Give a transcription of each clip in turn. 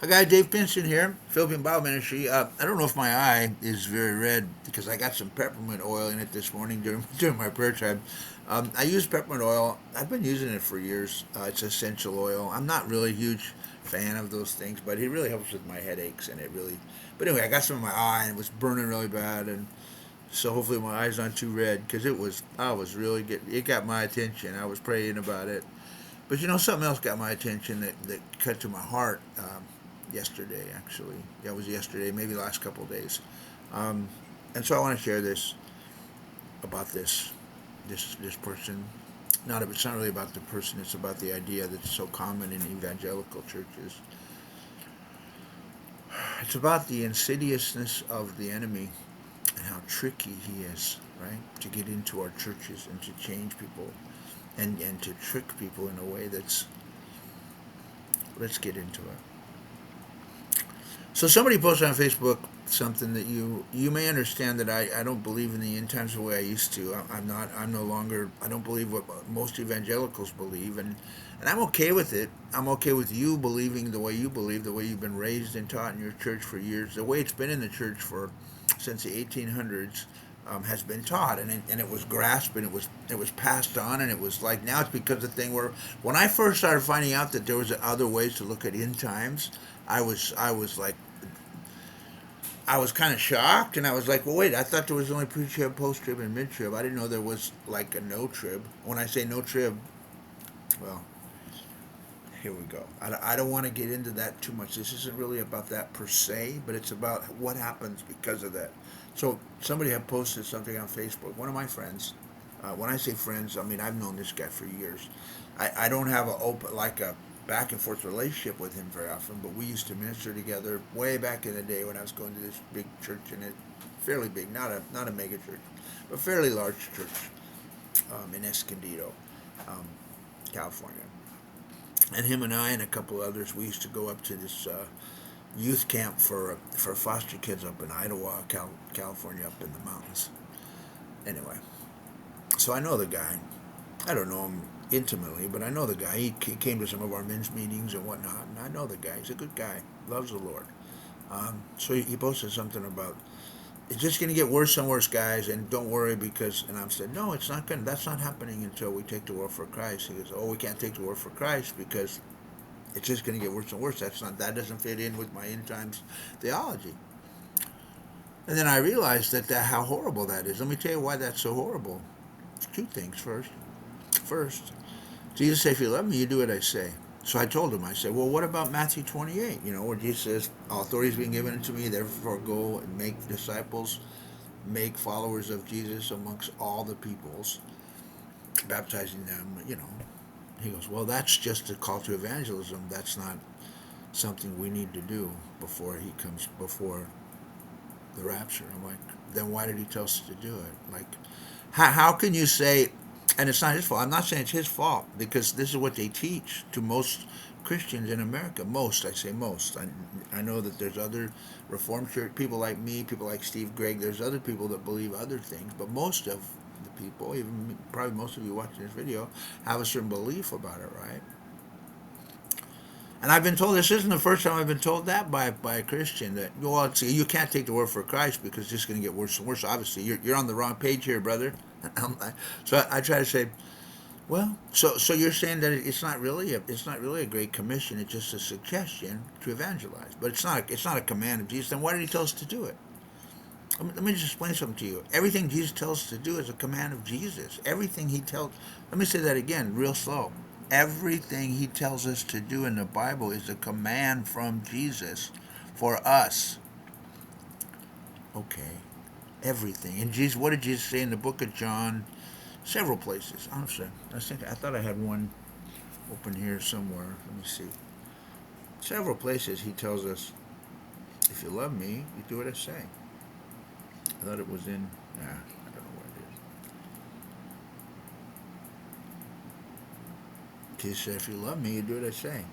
Hi, guy. Dave Pinson here, Philippine Bible Ministry. I don't know if my eye is very red because I got some peppermint oil in it this morning during during my prayer time. I use peppermint oil. I've been using it for years. It's essential oil. I'm not really a huge fan of those things, but it really helps with my headaches and it really. But anyway, I got some in my eye and it was burning really bad, and so hopefully my eye's not too red because it was. I was really get. It got my attention. I was praying about it. But something else got my attention that cut to my heart yesterday, actually. Yeah, it was yesterday, maybe the last couple of days. Um, and so I want to share this about this person. Not It's not really about the person. It's about the idea that's so common in evangelical churches. It's about the insidiousness of the enemy and how tricky he is, right? To get into our churches and to change people and to trick people in a way that's. Let's get into it. So somebody posted on Facebook something that you may understand that I don't believe in the end times the way I used to. I'm no longer. I don't believe what most evangelicals believe, and I'm okay with it. I'm okay with you believing the way you believe, the way you've been raised and taught in your church for years, the way it's been in the church for since the 1800s. Has been taught, and it was grasped, and it was passed on, and it was like now it's because the thing where when I first started finding out that there was other ways to look at end times, I was like I was kind of shocked, and I was like, well, wait, I thought there was only pre-trib, post-trib, and mid-trib. I didn't know there was like a no-trib. When I say no-trib, well, here we go. I don't want to get into that too much. This isn't really about that per se, but it's about what happens because of that. So somebody had posted something on Facebook. One of my friends. When I say friends, I mean I've known this guy for years. I don't have a back and forth relationship with him very often, but we used to minister together way back in the day when I was going to this big church in it, fairly big, not a mega church, but fairly large church in Escondido, um, California. And him and I and a couple others, we used to go up to this youth camp for foster kids up in Idaho, California, up in the mountains. Anyway, so I know the guy. I don't know him intimately, but I know the guy. He came to some of our men's meetings and whatnot, and I know the guy. He's a good guy, loves the Lord. So he posted something about it's just going to get worse and worse, guys, and don't worry because. And I said, no, it's not going. That's not happening until we take the world for Christ. He goes, oh, we can't take the world for Christ because it's just going to get worse and worse. That doesn't fit in with my end times theology. And then I realized that how horrible that is. Let me tell you why that's so horrible. Two things. First, Jesus said, if you love me, you do what I say. So I told him, I said, well, what about Matthew 28? Where Jesus says, all authority is being given to me, therefore go and make disciples, make followers of Jesus amongst all the peoples, baptizing them. He goes, well, that's just a call to evangelism. That's not something we need to do before the rapture. I'm like, then why did he tell us to do it? Like, how can you say, and it's not his fault. I'm not saying it's his fault because this is what they teach to most Christians in America. Most, I say most. I know that there's other Reformed church people like me, people like Steve Gregg. There's other people that believe other things, but most of the people, even probably most of you watching this video, have a certain belief about it, right? And I've been told this isn't the first time I've been told that by a Christian that well, you can't take the word for Christ because it's just going to get worse and worse. Obviously, you're on the wrong page here, brother. So I try to say, well, so you're saying that it's not really a great commission. It's just a suggestion to evangelize, but it's not a command of Jesus. Then why did he tell us to do it? Let me just explain something to you. Everything Jesus tells us to do is a command of Jesus. Everything he tells. Let me say that again, real slow. Everything he tells us to do in the Bible is a command from Jesus for us. Okay, everything. And Jesus, what did Jesus say in the book of John? Several places. Honestly, I thought I had one open here somewhere. Let me see. Several places he tells us, if you love me, you do what I say. I thought it was in. I don't know where it is. Jesus said, if you love me, you do what I say.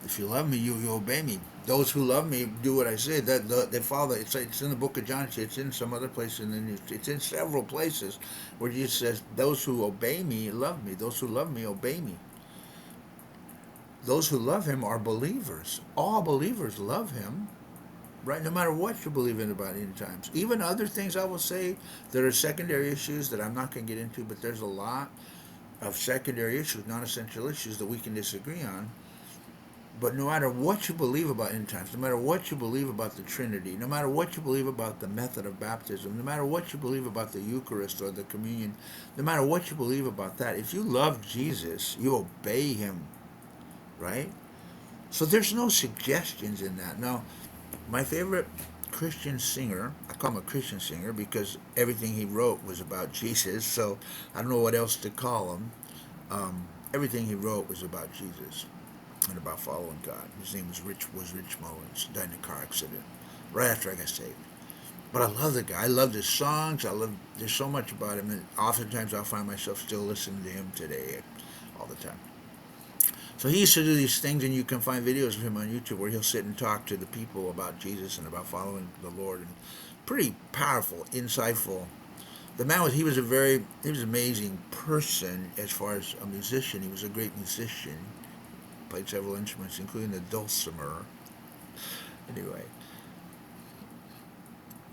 If you love me, you obey me. Those who love me do what I say. That they follow. It's in the book of John. It's in some other places, and then it's in several places where Jesus says, "Those who obey me love me. Those who love me obey me." those who love him are believers. All believers love him, right? No matter what you believe in about end times. Even other things I will say that are secondary issues that I'm not going to get into, but there's a lot of secondary issues, non-essential issues that we can disagree on. But no matter what you believe about end times, no matter what you believe about the Trinity, no matter what you believe about the method of baptism, no matter what you believe about the Eucharist or the communion, no matter what you believe about that, if you love Jesus, you obey him, right? So there's no suggestions in that. Now, my favorite Christian singer, I call him a Christian singer because everything he wrote was about Jesus, so I don't know what else to call him. Everything he wrote was about Jesus and about following God. His name was Rich Mullins. Died in a car accident right after I got saved. But I love the guy. I love his songs. There's so much about him, and oftentimes I'll find myself still listening to him today, all the time. So he used to do these things, and you can find videos of him on YouTube where he'll sit and talk to the people about Jesus and about following the Lord, and pretty powerful, insightful. The man he was an amazing person as far as a musician. He was a great musician. Played several instruments, including the dulcimer. Anyway,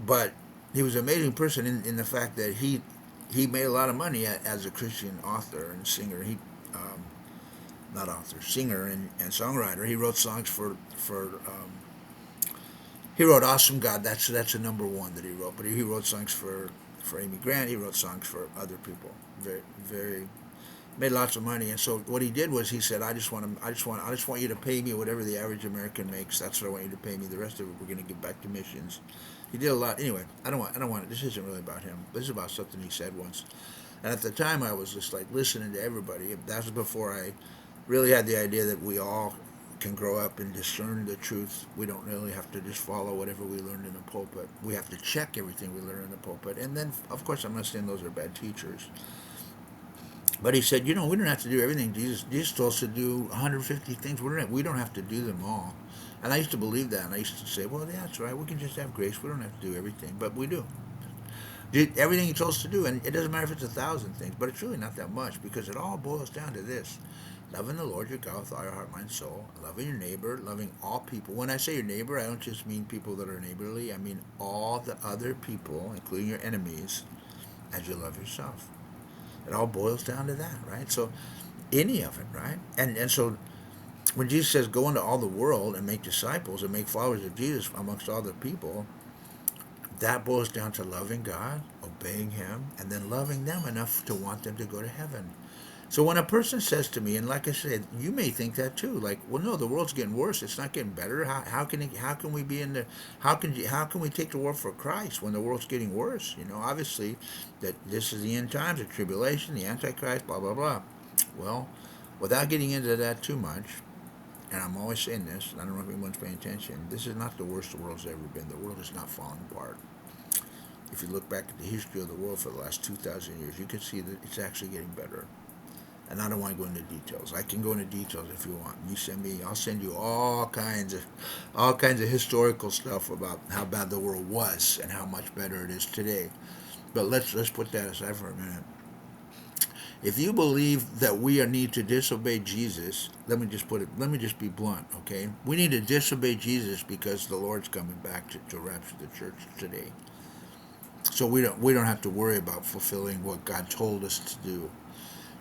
but he was an amazing person in the fact that he made a lot of money as a Christian author and singer. Um, Not author, singer and songwriter. He wrote songs he wrote "Awesome God." That's a number one that he wrote. But he wrote songs for Amy Grant. He wrote songs for other people. Very made lots of money. And so what he did was he said, I just want you to pay me whatever the average American makes. That's what I want you to pay me. The rest of it we're going to give back to missions. He did a lot. Anyway, I don't want it. This isn't really about him. This is about something he said once. And at the time, I was just like listening to everybody. That was before I really had the idea that we all can grow up and discern the truth. We don't really have to just follow whatever we learned in the pulpit. We have to check everything we learn in the pulpit. And then, of course, I'm not saying those are bad teachers. But he said, we don't have to do everything. Jesus told us to do 150 things. We don't have to do them all. And I used to believe that. And I used to say, well, yeah, that's right. We can just have grace. We don't have to do everything. But we do. Did everything he told us to do. And it doesn't matter if it's 1,000 things. But it's really not that much because it all boils down to this. Loving the Lord your God with all your heart, mind, soul. Loving your neighbor. Loving all people. When I say your neighbor, I don't just mean people that are neighborly. I mean all the other people, including your enemies, as you love yourself. It all boils down to that, right? So any of it, right? And so when Jesus says go into all the world and make disciples and make followers of Jesus amongst all the people, that boils down to loving God, obeying him, and then loving them enough to want them to go to heaven. So when a person says to me, and like I said, you may think that too, like, well, no, the world's getting worse. It's not getting better. How can we be in the how can we take the world for Christ when the world's getting worse? Obviously, that this is the end times, the tribulation, the Antichrist, blah blah blah. Well, without getting into that too much, and I'm always saying this, and I don't know if anyone's paying attention. This is not the worst the world's ever been. The world is not falling apart. If you look back at the history of the world for the last 2,000 years, you can see that it's actually getting better. And I don't want to go into details. I can go into details if you want. You send me, I'll send you all kinds of historical stuff about how bad the world was and how much better it is today. But let's put that aside for a minute. If you believe that we need to disobey Jesus, let me just be blunt, okay? We need to disobey Jesus because the Lord's coming back to rapture the church today. So we don't have to worry about fulfilling what God told us to do.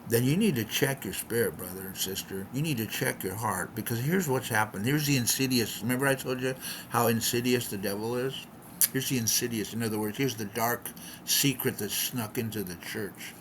Then you need to check your spirit, brother and sister. You need to check your heart because here's what's happened. Here's the insidious. Remember I told you how insidious the devil is? Here's the insidious. In other words, here's the dark secret that snuck into the church.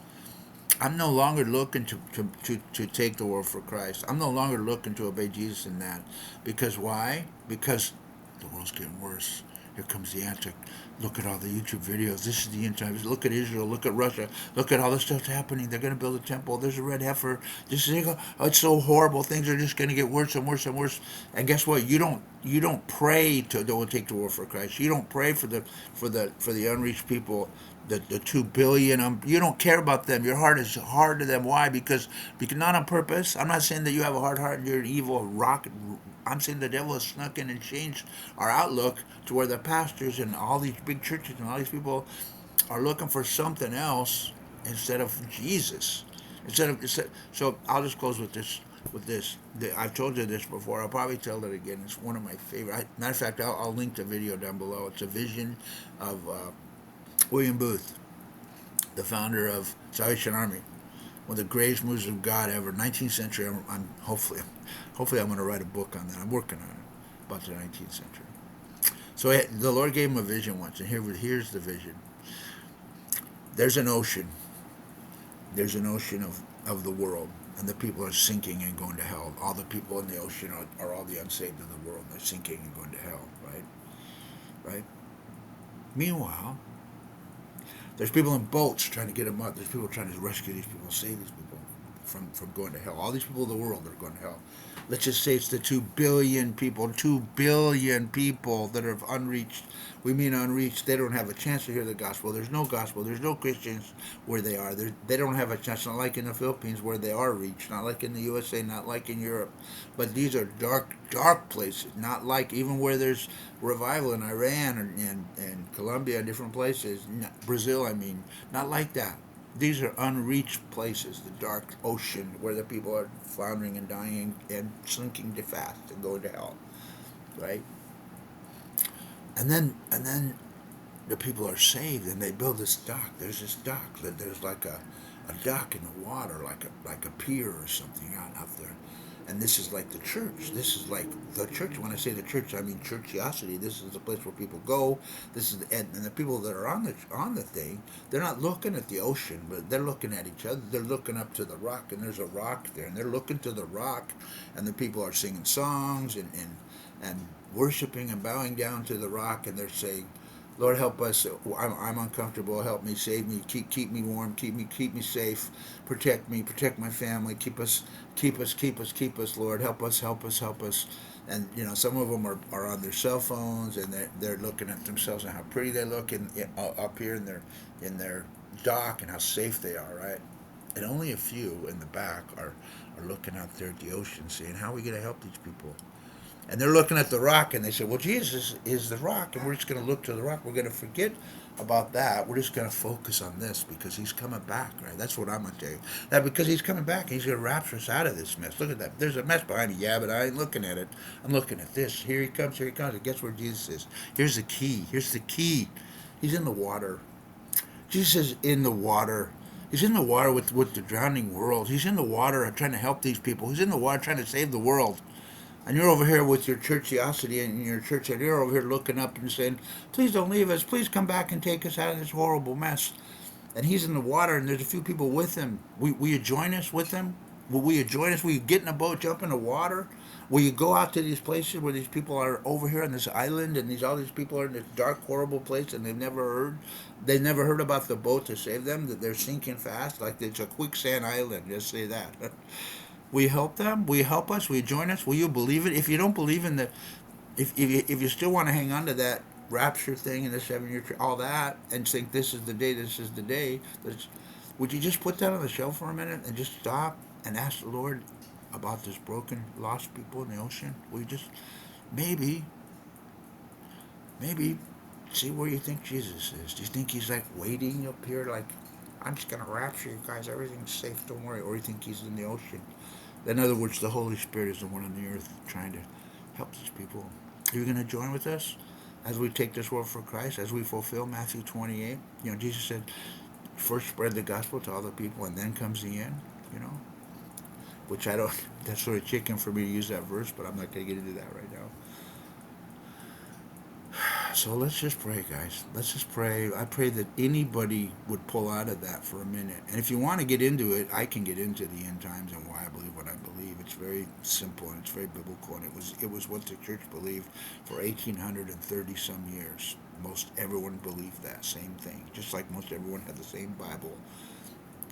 I'm no longer looking to take the world for Christ. I'm no longer looking to obey Jesus in that. Because why? Because the world's getting worse. Here comes the Antichrist. Look at all the YouTube videos. This is the end times. Look at Israel. Look at Russia. Look at all the stuff that's happening. They're going to build a temple. There's a red heifer. It's so horrible. Things are just going to get worse and worse and worse. And guess what? You don't pray to don't take the world for Christ. You don't pray for the unreached people. The 2 billion. You don't care about them. Your heart is hard to them. Why? Because not on purpose. I'm not saying that you have a hard heart and you're an evil rock. I'm saying the devil has snuck in and changed our outlook to where the pastors and all these big churches and all these people are looking for something else instead of Jesus. So I'll just close with this. with this. I've told you this before. I'll probably tell it again. It's one of my favorite. Matter of fact, I'll link the video down below. It's a vision of William Booth, the founder of Salvation Army, one of the greatest moves of God ever. 19th century. I'm hopefully I'm going to write a book on that. I'm working on it about the 19th century. So the Lord gave him a vision once, and here's the vision. There's an ocean. There's an ocean of the world, and the people are sinking and going to hell. All the people in the ocean are all the unsaved of the world. They're sinking and going to hell, right? Right? Meanwhile, there's people in boats trying to get them up. There's people trying to rescue these people, save these people from going to hell. All these people in the world are going to hell. Let's just say it's the 2 billion people, 2 billion people that are unreached. We mean unreached. They don't have a chance to hear the gospel. There's no gospel. There's no Christians where they are. They don't have a chance, not like in the Philippines where they are reached, not like in the USA, not like in Europe. But these are dark, dark places, not like even where there's revival in Iran and Colombia and different places, Brazil, I mean, not like that. These are unreached places, the dark ocean where the people are floundering and dying and sinking to fast and going to hell, right? And then the people are saved and they build this dock. There's this dock. There's like a dock in the water, like a pier or something out there. And this is like the church. This is like the church. When I say the church, I mean churchiosity. This is the place where people go. This is and the people that are on the thing. They're not looking at the ocean, but they're looking at each other. They're looking up to the rock, and there's a rock there, and they're looking to the rock, and the people are singing songs and worshiping and bowing down to the rock, and they're saying, Lord, help us. I'm uncomfortable. Help me, save me, keep me warm, keep me safe, protect my family, keep us, Lord, help us. And some of them are on their cell phones and they're looking at themselves and how pretty they look up here in their dock and how safe they are, right? And only a few in the back are looking out there at the ocean, saying, "How are we going to help these people?" And they're looking at the rock and they say, well, Jesus is the rock, and we're just going to look to the rock. We're going to forget about that. We're just going to focus on this because he's coming back, right? That's what I'm going to tell you. That because he's coming back, he's going to rapture us out of this mess. Look at that. There's a mess behind me. Yeah, but I ain't looking at it. I'm looking at this. Here he comes. Here he comes. And guess where Jesus is? Here's the key. Here's the key. He's in the water. Jesus is in the water. He's in the water with the drowning world. He's in the water trying to help these people. He's in the water trying to save the world. And you're over here with your churchiosity and your church, and you're over here looking up and saying, please don't leave us. Please come back and take us out of this horrible mess. And he's in the water, and there's a few people with him. Will you join us with him? Will you join us? Will you get in a boat, jump in the water? Will you go out to these places where these people are over here on this island, and all these people are in this dark, horrible place, and they've never heard about the boat to save them, that they're sinking fast, like it's a quicksand island. Just say that. Will you help them? Will you help us? Will you join us? Will you believe it? If you don't believe in the, if you still want to hang on to that rapture thing and the 7 year, all that, and think this is the day, would you just put that on the shelf for a minute and just stop and ask the Lord about this broken, lost people in the ocean? Will you just maybe, maybe see where you think Jesus is? Do you think he's like waiting up here, like I'm just gonna rapture you guys, everything's safe, don't worry, or you think he's in the ocean? In other words, the Holy Spirit is the one on the earth trying to help these people. Are you going to join with us as we take this world for Christ, as we fulfill Matthew 28? Jesus said, first spread the gospel to all the people, and then comes the end, you know? Which I don't, that's sort of chicken for me to use that verse, but I'm not going to get into that right now. So let's just pray, guys. Let's just pray. I pray that anybody would pull out of that for a minute. And if you want to get into it, I can get into the end times and why I believe what I believe. It's very simple and it's very biblical, and it was what the church believed for 1830 some years. Most everyone believed that same thing, just like most everyone had the same Bible.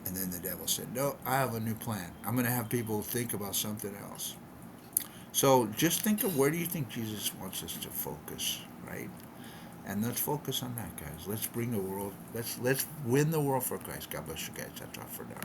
And then the devil said, "No, I have a new plan. I'm going to have people think about something else." So just think of, where do you think Jesus wants us to focus, right? And let's focus on that, guys. Let's bring the world. Let's win the world for Christ. God bless you guys. That's all for now.